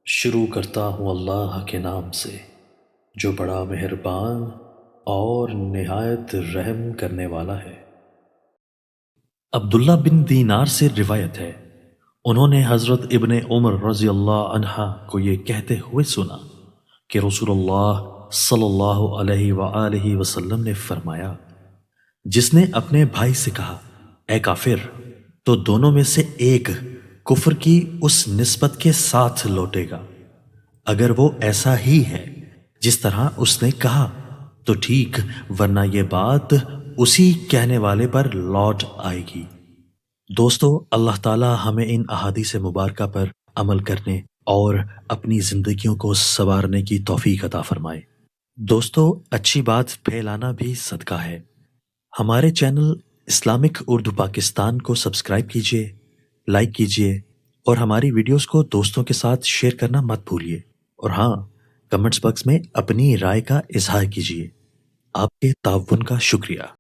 شروع کرتا ہوں اللہ کے نام سے جو بڑا مہربان اور نہایت رحم کرنے والا ہے۔ عبداللہ بن دینار سے روایت ہے، انہوں نے حضرت ابن عمر رضی اللہ عنہ کو یہ کہتے ہوئے سنا کہ رسول اللہ صلی اللہ علیہ وآلہ وسلم نے فرمایا، جس نے اپنے بھائی سے کہا اے کافر، تو دونوں میں سے ایک کفر کی اس نسبت کے ساتھ لوٹے گا، اگر وہ ایسا ہی ہے جس طرح اس نے کہا تو ٹھیک، ورنہ یہ بات اسی کہنے والے پر لوٹ آئے گی۔ دوستو، اللہ تعالی ہمیں ان احادیث مبارکہ پر عمل کرنے اور اپنی زندگیوں کو سنوارنے کی توفیق عطا فرمائے۔ دوستو، اچھی بات پھیلانا بھی صدقہ ہے۔ ہمارے چینل اسلامک اردو پاکستان کو سبسکرائب کیجئے، لائک کیجئے اور ہماری ویڈیوز کو دوستوں کے ساتھ شیئر کرنا مت بھولیے، اور ہاں، کمنٹس باکس میں اپنی رائے کا اظہار کیجئے۔ آپ کے تعاون کا شکریہ۔